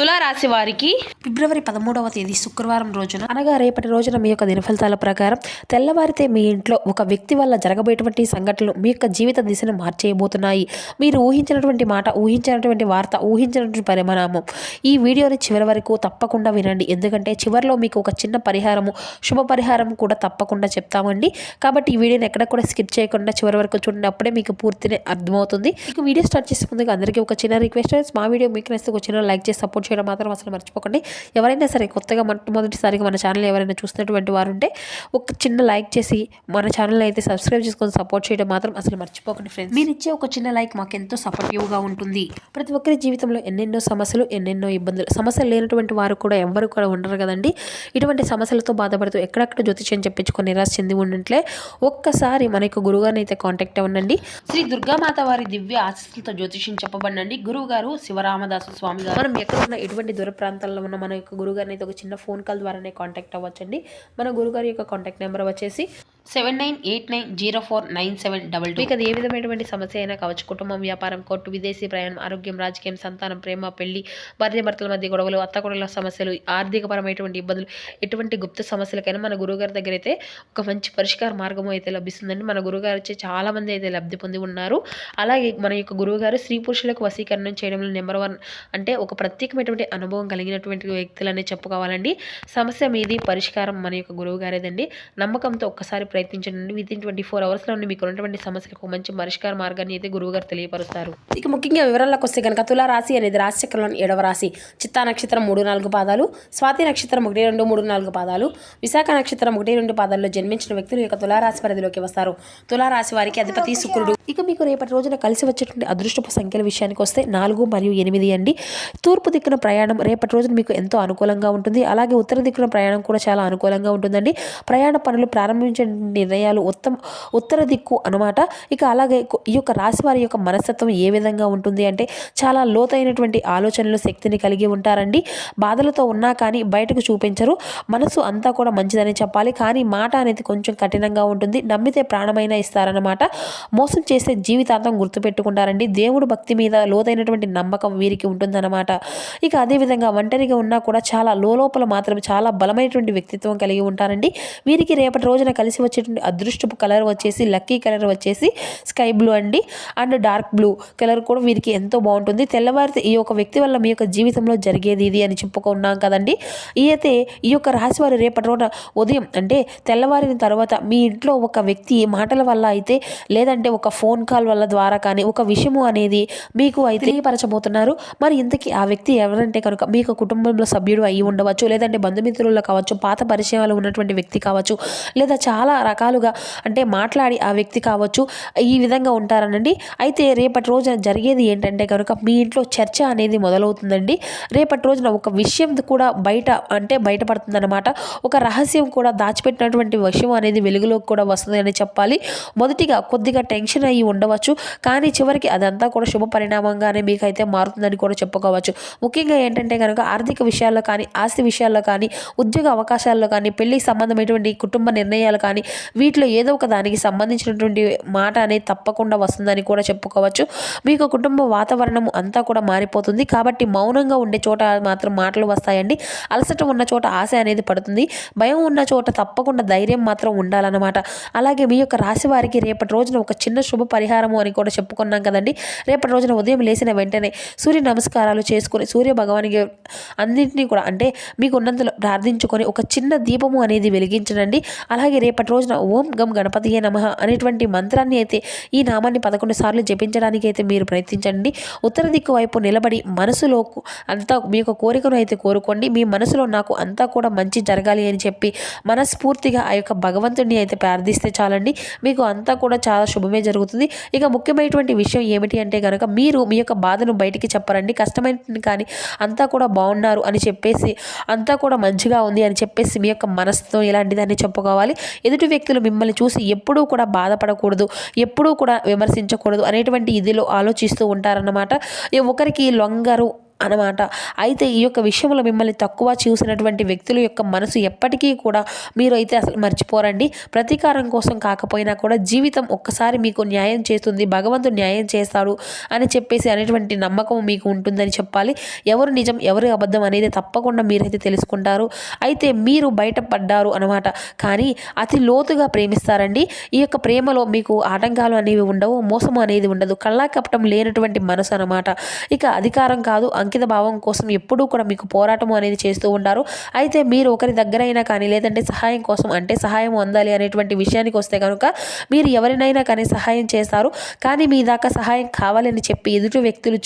తులా రాశి వారికి ఫిబ్రవరి 13వ తేదీ శుక్రవారం రోజున అనగా రేపటి రోజున మీ యొక్క దినఫలితాల ప్రకారం తెల్లవారితే మీ ఇంట్లో ఒక వ్యక్తి వల్ల జరగబోయేటువంటి సంఘటనలు మీ యొక్క జీవిత దిశను మార్చేయబోతున్నాయి. మీరు ఊహించినటువంటి మాట, ఊహించినటువంటి వార్త, ఊహించినటువంటి పరిమాణం ఈ వీడియోని చివరి వరకు తప్పకుండా వినండి. ఎందుకంటే చివరిలో మీకు ఒక చిన్న పరిహారము, శుభ పరిహారం కూడా తప్పకుండా చెప్తామండి. కాబట్టి ఈ వీడియోని ఎక్కడ కూడా స్కిప్ చేయకుండా చివరి వరకు చూడండి. అప్పుడే మీకు పూర్తిగా అర్థమవుతుంది. మీకు వీడియో స్టార్ట్ చేసే ముందుగా అందరికీ ఒక చిన్న రిక్వెస్ట్, మా వీడియో మీకు నచ్చితే ఒక చిన్న లైక్ చేసి సపోర్ట్ చేయడం మాత్రం అసలు మర్చిపోకండి. ఎవరైనా సరే కొత్తగా మొట్టమొదటిసారిగా మన ఛానల్ ఎవరైనా చూస్తున్నటువంటి వారు ఉంటే ఒక చిన్న లైక్ చేసి మన ఛానల్ అయితే సబ్స్క్రైబ్ చేసుకొని సపోర్ట్ చేయడం మాత్రం అసలు మర్చిపోకండి ఫ్రెండ్స్. మీరు ఇచ్చే ఒక చిన్న లైక్ మాకు ఎంతో సపోర్టివ్గా ఉంటుంది. ప్రతి ఒక్కరి జీవితంలో ఎన్నెన్నో సమస్యలు, ఎన్నెన్నో ఇబ్బందులు, సమస్యలు లేనటువంటి వారు కూడా ఎవరు కూడా ఉండరు కదండి. ఇటువంటి సమస్యలతో బాధపడుతూ ఎక్కడెక్కడ జ్యోతిష్యం చెప్పించుకొని నిరాశ చెంది ఉన్నట్లే ఒక్కసారి మన యొక్క గురువుగారిని అయితే కాంటాక్ట్ అవ్వండి. శ్రీ దుర్గామాత వారి దివ్య ఆశీస్సులతో జ్యోతిష్యం చెప్పబడండి. గురువు గారు శివరామదాసు స్వామి గారు. మనం ఎక్కడ ఉన్న ఎటువంటి దూర ప్రాంతాల్లో ఉన్న మన యొక్క గురుగారిని అయితే ఒక చిన్న ఫోన్ కాల్ ద్వారానే కాంటాక్ట్ అవ్వచ్చండి. మన గురుగారి యొక్క కాంటాక్ట్ నెంబర్ వచ్చేసి 7989049722. మీకు అది ఏ విధమైనటువంటి సమస్య అయినా కావచ్చు, కుటుంబం, వ్యాపారం, కోర్టు, విదేశీ ప్రయాణం, ఆరోగ్యం, రాజకీయం, సంతానం, ప్రేమ, పెళ్లి, భార్యాభర్తల మధ్య గొడవలు, అత్తకొడల సమస్యలు, ఆర్థికపరమైనటువంటి ఇబ్బందులు, ఎటువంటి గుప్త సమస్యలకైనా మన గురుగారి దగ్గర అయితే ఒక మంచి పరిష్కార మార్గం అయితే లభిస్తుందండి. మన గురుగారు వచ్చి చాలా మంది అయితే లబ్ధి పొంది ఉన్నారు. అలాగే మన యొక్క గురువుగారు స్త్రీ పురుషులకు వశీకరణం చేయడంలో నెంబర్ 1 అంటే ఒక ప్రత్యేకమైనటువంటి అనుభవం కలిగినటువంటి వ్యక్తులనే చెప్పుకోవాలండి. సమస్య మీది పరిష్కారం మన యొక్క గురువు గారేదండి. నమ్మకంతో ఒక్కసారి ప్రయత్నించండి. వితిన్ 24 అవర్స్లో మీకు ఉన్నటువంటి సమస్యలకు మంచి పరిష్కార మార్గాన్ని అయితే గురువు గారు తెలియపరుస్తారు. ఇక ముఖ్యంగా వివరాలకు వస్తే కనుక తులా రాశి అనేది రాశి చక్రంలోని 7వ రాశి. చిత్తా నక్షత్రం 3-4 పాదాలు, స్వాతి నక్షత్రం 1-2-3-4 పాదాలు, విశాఖ నక్షత్రం 1-2 పాదాల్లో జన్మించిన వ్యక్తులు ఇక తులారాశి పరిధిలోకి వస్తారు. తులారాశి వారికి అధిపతి శుక్రుడు. ఇక మీకు రేపటి రోజున కలిసి వచ్చేటువంటి అదృష్టపు సంఖ్యల విషయానికి వస్తే 4 మరియు 8 అండి. తూర్పు దిక్కున ప్రయాణం రేపటి రోజున మీకు ఎంతో అనుకూలంగా ఉంటుంది. అలాగే ఉత్తర దిక్కున ప్రయాణం కూడా చాలా అనుకూలంగా ఉంటుందండి. ప్రయాణ పనులు ప్రారంభించే నిర్ణయాలు ఉత్తర దిక్కు అనమాట. ఇక అలాగే ఈ యొక్క రాశి వారి యొక్క మనస్తత్వం ఏ విధంగా ఉంటుంది అంటే చాలా లోతైనటువంటి ఆలోచనలు, శక్తిని కలిగి ఉంటారండి. బాధలతో ఉన్నా కానీ బయటకు చూపించరు. మనసు అంతా కూడా మంచిదని చెప్పాలి. కానీ మాట అనేది కొంచెం కఠినంగా ఉంటుంది. నమ్మితే ప్రాణమైనా ఇస్తారన్నమాట. మోసం చేసే జీవితాంతం గుర్తుపెట్టుకుంటారండి. దేవుడు భక్తి మీద లోతైనటువంటి నమ్మకం వీరికి ఉంటుందన్నమాట. ఇక అదేవిధంగా ఒంటరిగా ఉన్నా కూడా చాలా లోపల మాత్రం చాలా బలమైనటువంటి వ్యక్తిత్వం కలిగి ఉంటారండి. వీరికి రేపటి రోజున కలిసి వచ్చేటువంటి అదృష్టపు కలర్ వచ్చేసి, లక్కీ కలర్ వచ్చేసి స్కై బ్లూ అండి. అండ్ డార్క్ బ్లూ కలర్ కూడా వీరికి ఎంతో బాగుంటుంది. తెల్లవారితే ఈ యొక్క వ్యక్తి వల్ల మీ యొక్క జీవితంలో జరిగేది ఇది అని చెప్పుకున్నాం కదండి. అయితే ఈ యొక్క రాశి వారు రేపటి రోజున ఉదయం అంటే తెల్లవారిన తర్వాత మీ ఇంట్లో ఒక వ్యక్తి మాటల వల్ల అయితే, లేదంటే ఒక ఫోన్ కాల్ వల్ల ద్వారా కానీ ఒక విషయము అనేది మీకు అయితే తెలియపరచబోతున్నారు. మరి ఇంతకీ ఆ వ్యక్తి ఎవరంటే కనుక మీకు కుటుంబంలో సభ్యుడు అయి ఉండవచ్చు, లేదంటే బంధుమిత్రుల్లో కావచ్చు, పాత పరిచయాలు ఉన్నటువంటి వ్యక్తి కావచ్చు, లేదా చాలా రకాలుగా అంటే మాట్లాడి ఆ వ్యక్తి కావచ్చు, ఈ విధంగా ఉంటారనండి. అయితే రేపటి రోజున జరిగేది ఏంటంటే కనుక మీ ఇంట్లో చర్చ అనేది మొదలవుతుందండి. రేపటి రోజున ఒక విషయం కూడా బయటపడుతుందన్నమాట. ఒక రహస్యం కూడా దాచిపెట్టినటువంటి విషయం అనేది వెలుగులోకి కూడా వస్తుంది అని చెప్పాలి. మొదటిగా కొద్దిగా టెన్షన్ అయ్యి ఉండవచ్చు, కానీ చివరికి అదంతా కూడా శుభ పరిణామంగానే మీకైతే మారుతుందని కూడా చెప్పుకోవచ్చు. ముఖ్యంగా ఏంటంటే కనుక ఆర్థిక విషయాల్లో కానీ, ఆస్తి విషయాల్లో కానీ, ఉద్యోగ అవకాశాల్లో కానీ, పెళ్లికి సంబంధమైనటువంటి కుటుంబ నిర్ణయాలు కానీ, వీటిలో ఏదో ఒక దానికి సంబంధించినటువంటి మాట అనేది తప్పకుండా వస్తుందని కూడా చెప్పుకోవచ్చు. మీకు కుటుంబ వాతావరణం అంతా కూడా మారిపోతుంది. కాబట్టి మౌనంగా ఉండే చోట మాత్రం మాటలు వస్తాయండి. అలసట ఉన్న చోట ఆశ అనేది పడుతుంది. భయం ఉన్న చోట తప్పకుండా ధైర్యం మాత్రం ఉండాలన్నమాట. అలాగే మీ యొక్క రాశి వారికి రేపటి రోజున ఒక చిన్న శుభ పరిహారము అని కూడా చెప్పుకున్నాం కదండి. రేపటి రోజున ఉదయం లేచిన వెంటనే సూర్య నమస్కారాలు చేసుకుని సూర్య భగవానికి అన్నింటినీ కూడా అంటే మీకు ఉన్నంతలో ప్రార్థించుకొని ఒక చిన్న దీపము అనేది వెలిగించనండి. అలాగే రేపటి రోజున ఓం గం గణపతియే నమః అనేటువంటి మంత్రాన్ని అయితే ఈ నామాన్ని 11 సార్లు జపించడానికి అయితే మీరు ప్రయత్నించండి. ఉత్తర దిక్కు వైపు నిలబడి మనసులో అంతా మీ యొక్క కోరికను అయితే కోరుకోండి. మీ మనసులో నాకు అంతా కూడా మంచి జరగాలి అని చెప్పి మనస్ఫూర్తిగా ఆ యొక్క భగవంతుడిని అయితే ప్రార్థిస్తే చాలండి. మీకు అంతా కూడా చాలా శుభమే జరుగుతుంది. ఇక ముఖ్యమైనటువంటి విషయం ఏమిటి అంటే కనుక మీరు మీ యొక్క బాధను బయటికి చెప్పరండి. కష్టమైన కానీ అంతా కూడా బాగున్నారు అని చెప్పేసి, అంతా కూడా మంచిగా ఉంది అని చెప్పేసి మీ యొక్క మనసుతో ఇలాంటిదని చెప్పుకోవాలి. ఎదుటి వ్యక్తులు మిమ్మల్ని చూసి ఎప్పుడూ కూడా బాధపడకూడదు, ఎప్పుడూ కూడా విమర్శించకూడదు అనేటువంటి ఇదిలో ఆలోచిస్తూ ఉంటారన్నమాట. ఒకరికి లొంగరు అనమాట. అయితే ఈ యొక్క విషయంలో మిమ్మల్ని తక్కువ చూసినటువంటి వ్యక్తుల యొక్క మనసు ఎప్పటికీ కూడా మీరు అయితే అసలు మర్చిపోరండి. ప్రతీకారం కోసం కాకపోయినా కూడా జీవితం ఒక్కసారి మీకు న్యాయం చేస్తుంది, భగవంతుడు న్యాయం చేస్తాడు అని చెప్పేసి అనేటువంటి నమ్మకం మీకు ఉంటుందని చెప్పాలి. ఎవరు నిజం ఎవరు అబద్ధం అనేది తప్పకుండా మీరైతే తెలుసుకుంటారు. అయితే మీరు బయటపడ్డారు అనమాట. కానీ అతి లోతుగా ప్రేమిస్తారండి. ఈ యొక్క ప్రేమలో మీకు ఆటంకాలు అనేవి ఉండవు, మోసం అనేది ఉండదు, కళ్ళా కపటం లేనటువంటి మనసు అనమాట. ఇక అధికారం కాదు, అంకిత భావం కోసం ఎప్పుడూ కూడా మీకు పోరాటం అనేది చేస్తూ ఉంటారు. అయితే మీరు ఒకరి దగ్గరైనా కానీ లేదంటే సహాయం కోసం అంటే సహాయం అందాలి అనేటువంటి విషయానికి వస్తే కనుక మీరు ఎవరినైనా కానీ సహాయం చేస్తారు. కానీ మీ దాకా సహాయం కావాలని చెప్పి ఎదుటి వ్యక్తులు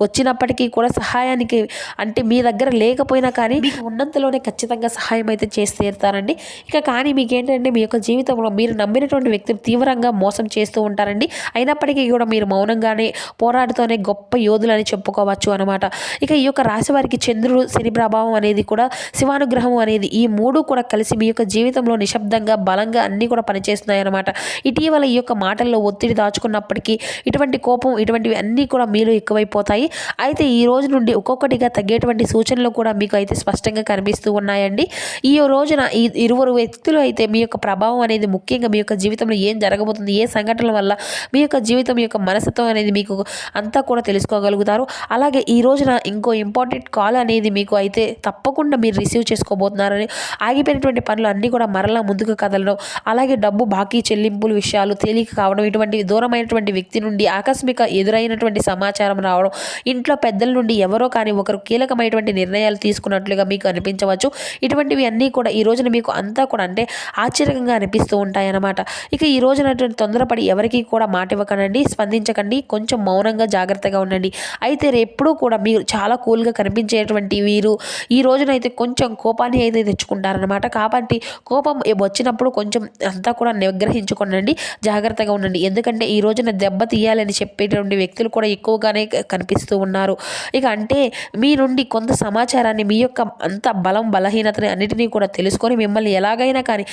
వచ్చినప్పటికీ కూడా సహాయానికి అంటే మీ దగ్గర లేకపోయినా కానీ మీకు ఉన్నంతలోనే ఖచ్చితంగా సహాయం అయితే చేసి తీరుతారండి. ఇక కానీ మీకేంటంటే మీ యొక్క జీవితంలో మీరు నమ్మినటువంటి వ్యక్తులు తీవ్రంగా మోసం చేస్తూ ఉంటారండి. అయినప్పటికీ కూడా మీరు మౌనంగానే పోరాడుతూనే గొప్ప యోధులు అని చెప్పుకోవచ్చు అనమాట. ఇక ఈ యొక్క రాశి వారికి చంద్రుడు శని ప్రభావం అనేది కూడా శివానుగ్రహం అనేది ఈ మూడు కూడా కలిసి మీ యొక్క జీవితంలో నిశ్శబ్దంగా బలంగా అన్నీ కూడా పనిచేస్తున్నాయి అనమాట. ఇటీవల ఈ యొక్క మాటల్లో ఒత్తిడి దాచుకున్నప్పటికీ ఇటువంటి కోపం ఇటువంటివి అన్నీ కూడా మీలో ఎక్కువైపోతాయి. అయితే ఈ రోజు నుండి ఒక్కొక్కటిగా తగ్గేటువంటి సూచనలు కూడా మీకు అయితే స్పష్టంగా కనిపిస్తూ ఉన్నాయండి. ఈ రోజున ఈ ఇరువురు వ్యక్తులు అయితే మీ యొక్క ప్రభావం అనేది ముఖ్యంగా మీ యొక్క జీవితంలో ఏం జరగబోతుంది, ఏ సంఘటనల వల్ల మీ యొక్క జీవితం యొక్క మనసుతో అనేది మీకు అంతా కూడా తెలుసుకోగలుగుతారు. అలాగే ఈ రోజున ఇంకో ఇంపార్టెంట్ కాల్ అనేది మీకు అయితే తప్పకుండా మీరు రిసీవ్ చేసుకోబోతున్నారని, ఆగిపోయినటువంటి పనులు అన్నీ కూడా మరలా ముందుకు కదలడం, అలాగే డబ్బు బాకీ చెల్లింపుల విషయాలు తేలిక కావడం, ఇటువంటి దూరమైనటువంటి వ్యక్తి నుండి ఆకస్మిక ఎదురైనటువంటి సమాచారం రావడం, ఇంట్లో పెద్దల నుండి ఎవరో కానీ ఒకరు కీలకమైనటువంటి నిర్ణయాలు తీసుకున్నట్లుగా మీకు అనిపించవచ్చు. ఇటువంటివి అన్నీ కూడా ఈ రోజున మీకు అంతా కూడా అంటే ఆశ్చర్యంగా అనిపిస్తూ ఉంటాయన్నమాట. ఇక ఈ రోజున తొందరపడి ఎవరికి కూడా మాట ఇవ్వకండి, స్పందించకండి, కొంచెం మౌనంగా జాగ్రత్తగా ఉండండి. అయితే ఎప్పుడూ కూడా మీరు చాలా కూల్గా కనిపించేటువంటి వీరు ఈ రోజునైతే కొంచెం కోపాన్ని అయితే తెచ్చుకుంటారనమాట. కాబట్టి కోపం వచ్చినప్పుడు కొంచెం అంతా కూడా నిగ్రహించుకోండి, జాగ్రత్తగా ఉండండి. ఎందుకంటే ఈ రోజున దెబ్బ తీయాలని చెప్పేటువంటి వ్యక్తులు కూడా ఎక్కువగానే కనిపిస్తూ ఉన్నారు. ఇక అంటే మీ నుండి కొంత సమాచారాన్ని మీ యొక్క అంత బలం బలహీనతని అన్నిటినీ కూడా తెలుసుకొని మిమ్మల్ని ఎలాగైనా కానీ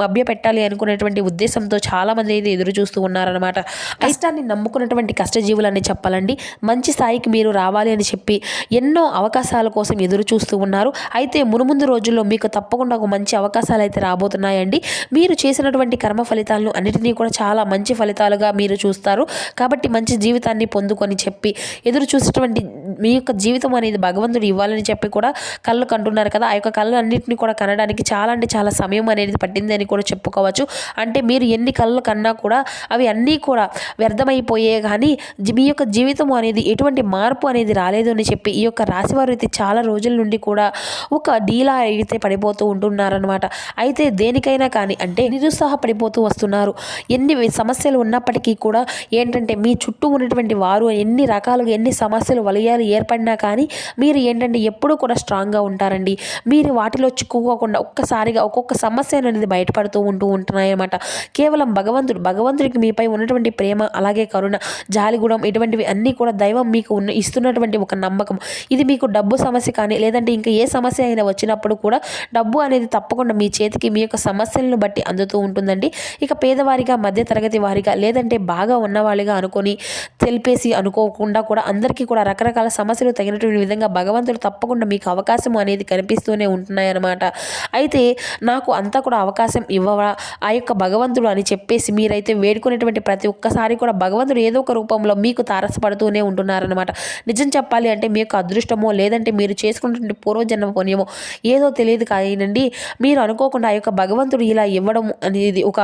మభ్య పెట్టాలి అనుకునేటువంటి ఉద్దేశంతో చాలామంది అయితే ఎదురు చూస్తూ ఉన్నారనమాట. కష్టాన్ని నమ్ముకున్నటువంటి కష్టజీవులని చెప్పాలండి. మంచి స్థాయికి మీరు రావాలి అని చెప్పి ఎన్నో అవకాశాల కోసం ఎదురు చూస్తూ ఉన్నారు. అయితే మునుముందు రోజుల్లో మీకు తప్పకుండా ఒక మంచి అవకాశాలు అయితే రాబోతున్నాయండి. మీరు చేసినటువంటి కర్మ ఫలితాలను అన్నిటినీ కూడా చాలా మంచి ఫలితాలుగా మీరు చూస్తారు. కాబట్టి మంచి జీవితాన్ని పొందుకొని చెప్పి ఎదురు చూసేటువంటి మీ యొక్క జీవితం అనేది భగవంతుడు ఇవ్వాలని చెప్పి కూడా కళ్ళు కంటున్నారు కదా. ఆ యొక్క కళ్ళు అన్నింటినీ కూడా కనడానికి చాలా అంటే చాలా సమయం అనేది పట్టింది అని కూడా చెప్పుకోవచ్చు. అంటే మీరు ఎన్ని కళ్ళు కన్నా కూడా అవి అన్నీ కూడా వ్యర్థమైపోయే కానీ మీ యొక్క జీవితం అనేది ఎటువంటి మార్పు అనేది రాలేదు అని చెప్పి ఈ యొక్క రాశివారు అయితే చాలా రోజుల నుండి కూడా ఒక డీలా అయితే పడిపోతూ ఉంటున్నారనమాట. అయితే దేనికైనా కానీ అంటే నిరుత్సాహపడిపోతూ వస్తున్నారు. ఎన్ని సమస్యలు ఉన్నప్పటికీ కూడా ఏంటంటే మీ చుట్టూ ఉన్నటువంటి వారు ఎన్ని రకాలుగా ఎన్ని సమస్యలు వలయాలు ఏర్పడినా కానీ మీరు ఏంటంటే ఎప్పుడూ కూడా స్ట్రాంగ్గా ఉంటారండి. మీరు వాటిలో చిక్కుకోకుండా ఒక్కసారిగా ఒక్కొక్క సమస్య అనేది బయటపడుతూ ఉంటున్నాయన్నమాట. కేవలం భగవంతుడికి మీపై ఉన్నటువంటి ప్రేమ, అలాగే కరుణ, జాలిగుణం ఇటువంటివి అన్నీ కూడా దైవం మీకు ఇస్తున్నటువంటి ఒక నమ్మకం. ఇది మీకు డబ్బు సమస్య కానీ లేదంటే ఇంకా ఏ సమస్య అయినా వచ్చినప్పుడు కూడా డబ్బు అనేది తప్పకుండా మీ చేతికి మీ యొక్క సమస్యలను బట్టి అందుతూ ఉంటుందండి. ఇక పేదవారిగా, మధ్యతరగతి వారిగా లేదంటే బాగా ఉన్నవాళ్ళుగా అనుకొని తెలిపేసి అనుకోకుండా కూడా అందరికీ కూడా రకరకాల సమస్యలు తగినటువంటి విధంగా భగవంతుడు తప్పకుండా మీకు అవకాశం అనేది కనిపిస్తూనే ఉంటున్నాయన్నమాట. అయితే నాకు అంతా కూడా అవకాశం ఇవ్వవా ఆ యొక్క భగవంతుడు అని చెప్పేసి మీరైతే వేడుకునేటువంటి ప్రతి ఒక్కసారి కూడా భగవంతుడు ఏదో ఒక రూపంలో మీకు తారసపడుతూనే ఉంటున్నారనమాట. నిజం చెప్పాలి అంటే మీ యొక్క అదృష్టమో లేదంటే మీరు చేసుకున్నటువంటి పూర్వజన్మ పుణ్యమో ఏదో తెలియదు కానండి, మీరు అనుకోకుండా ఆ యొక్క భగవంతుడు ఇలా ఇవ్వడం అనేది ఒక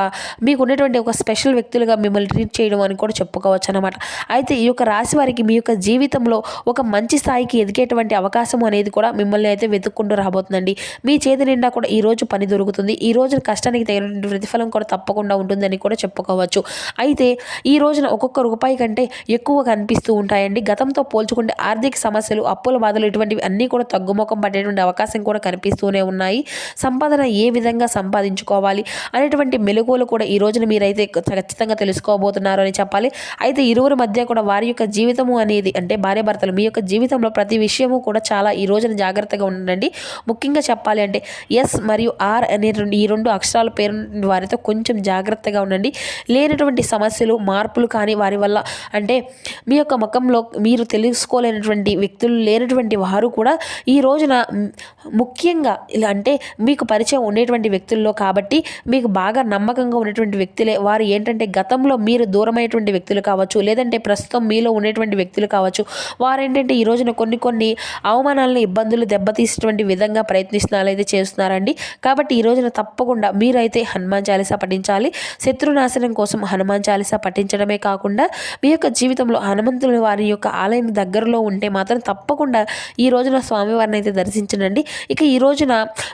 మీకు ఉన్నటువంటి ఒక స్పెషల్ వ్యక్తులుగా మిమ్మల్ని ట్రీట్ చేయడం అని కూడా చెప్పుకోవచ్చు అనమాట. అయితే ఈ యొక్క రాశి వారికి మీ యొక్క జీవితంలో ఒక మంచి స్థాయికి ఎదిగేటువంటి అవకాశం అనేది కూడా మిమ్మల్ని అయితే వెతుక్కుంటూ రాబోతుందండి. మీ చేతి నిండా కూడా ఈ రోజు పని దొరుకుతుంది. ఈ రోజు కష్టానికి తగినటువంటి ప్రతిఫలం కూడా తప్పకుండా ఉంటుందని కూడా చెప్పుకోవచ్చు. అయితే ఈ రోజున ఒక్కొక్క రూపాయి కంటే ఎక్కువ కనిపిస్తూ ఉంటాయండి. గతంతో పోల్చుకుంటే ఆర్థిక సమస్యలు, అప్పుల బాధలు ఇటువంటివి అన్నీ కూడా తగ్గుముఖం పడేటువంటి అవకాశం కూడా కనిపిస్తూనే ఉన్నాయి. సంపాదన ఏ విధంగా సంపాదించుకోవాలి అనేటువంటి మెలకువలు కూడా ఈ రోజున మీరైతే ఖచ్చితంగా తెలుసుకోబోతున్నారు అని చెప్పాలి. అయితే ఇరువురి మధ్య కూడా వారి యొక్క జీవితము అనేది అంటే భార్యాభర్తలు మీ యొక్క జీవితంలో ప్రతి విషయము కూడా చాలా ఈ రోజున జాగ్రత్తగా ఉండండి. ముఖ్యంగా చెప్పాలి అంటే ఎస్ మరియు ఆర్ అనేటువంటి ఈ 2 అక్షరాల పేరు వారితో కొంచెం జాగ్రత్తగా ఉండండి. లేనటువంటి సమస్యలు, మార్పులు కానీ వారి వల్ల అంటే మీ యొక్క ముఖంలో మీరు తెలుసుకోలేనటువంటి వ్యక్తులు లేనటువంటి వారు కూడా ఈ రోజున ముఖ్యంగా ఇలా అంటే మీకు పరిచయం ఉండేటువంటి వ్యక్తుల్లో కాబట్టి మీకు బాగా నమ్మకంగా ఉన్నటువంటి వ్యక్తులే వారు. ఏంటంటే గతంలో మీరు దూరమైనటువంటి వ్యక్తులు కావచ్చు, లేదంటే ప్రస్తుతం మీలో ఉండేటువంటి వ్యక్తులు కావచ్చు, వారేంటంటే ఈ రోజున కొన్ని అవమానాలను, ఇబ్బందులు దెబ్బతీసేటువంటి విధంగా ప్రయత్నిస్తున్నారైతే చేస్తున్నారండి. కాబట్టి ఈ రోజున తప్పకుండా మీరైతే హనుమాన్ చాలీసా పఠించాలి. శత్రునాశనం కోసం హనుమాన్ చాలీసా పఠించడమే కాకుండా మీ యొక్క జీవితంలో హనుమంతుల వారి యొక్క ఆలయం దగ్గరలో ఉంటే మాత్రం తప్పకుండా ఈ రోజున స్వామివారిని అయితే దర్శించండి. ఇక ఈ రోజున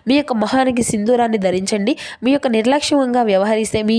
మీ యొక్క మొహానికి సింధూరాన్ని ధరించండి. మీ యొక్క నిర్లక్ష్యంగా వ్యవహరిస్తే మీ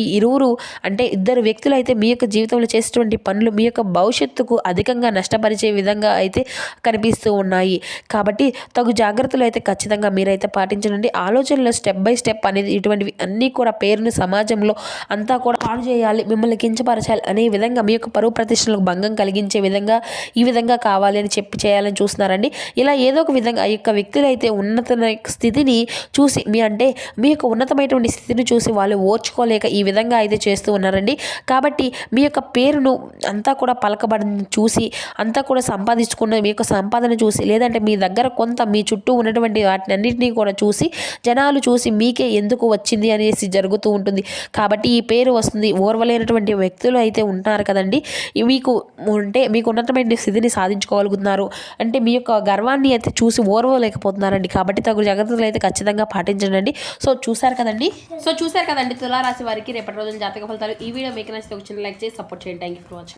ఇద్దరు వ్యక్తులు అయితే మీ యొక్క జీవితంలో చేసేటువంటి పనులు మీ యొక్క భవిష్యత్తుకు అధికంగా నష్టపరిచే విధంగా అయితే కనిపిస్తూ ఉన్నాయి. కాబట్టి తగు జాగ్రత్తలు అయితే ఖచ్చితంగా మీరైతే పాటించండి. ఆలోచనలో స్టెప్ బై స్టెప్ అనేది ఇటువంటివి అన్నీ కూడా పేరును సమాజంలో అంతా కూడా పాడు చేయాలి, మిమ్మల్ని కించపరచాలి అనే విధంగా మీ యొక్క పరువు ప్రతిష్టలకు భంగం కలిగించే విధంగా ఈ విధంగా కావాలి అని చెప్పి చేయాలని చూస్తున్నారండి. ఇలా ఏదో ఒక విధంగా ఆ యొక్క వ్యక్తులు అయితే ఉన్నత స్థితిని చూసి మీ యొక్క ఉన్నతమైనటువంటి స్థితిని చూసి వాళ్ళు ఓర్చుకోలేక ఈ విధంగా అయితే చేస్తూ ఉన్నారండి. కాబట్టి మీ యొక్క పేరును అంతా కూడా పలకబడిని చూసి, అంతా కూడా సంపాదించుకున్న మీ యొక్క సంపాదన చూసి, లేదంటే మీ దగ్గర కొంత మీ చుట్టూ ఉన్నటువంటి వాటిని అన్నింటినీ కూడా చూసి జనాలు చూసి మీకే ఎందుకు వచ్చింది అనేసి జరుగుతూ ఉంటుంది. కాబట్టి ఈ పేరు వస్తుంది. ఓర్వలేనటువంటి వ్యక్తులు అయితే ఉంటున్నారు కదండి. మీకు ఉన్నతమైన స్థితిని సాధించుకోగలుగుతున్నారు అంటే మీ యొక్క గర్వాన్ని అయితే చూసి ఓర్వలేకపోతున్నారండి. కాబట్టి తగు జాగ్రత్తలు అయితే ఖచ్చితంగా పాటించండి. సో చూసారు కదండి తులారాశి వారికి రేపటి రోజున జాతక ఫలితాలు. ఈ వీడియో మీకు నచ్చితే ఒక చిన్న లైక్ చేసి సపోర్ట్ చేయండి. Thank you for watching.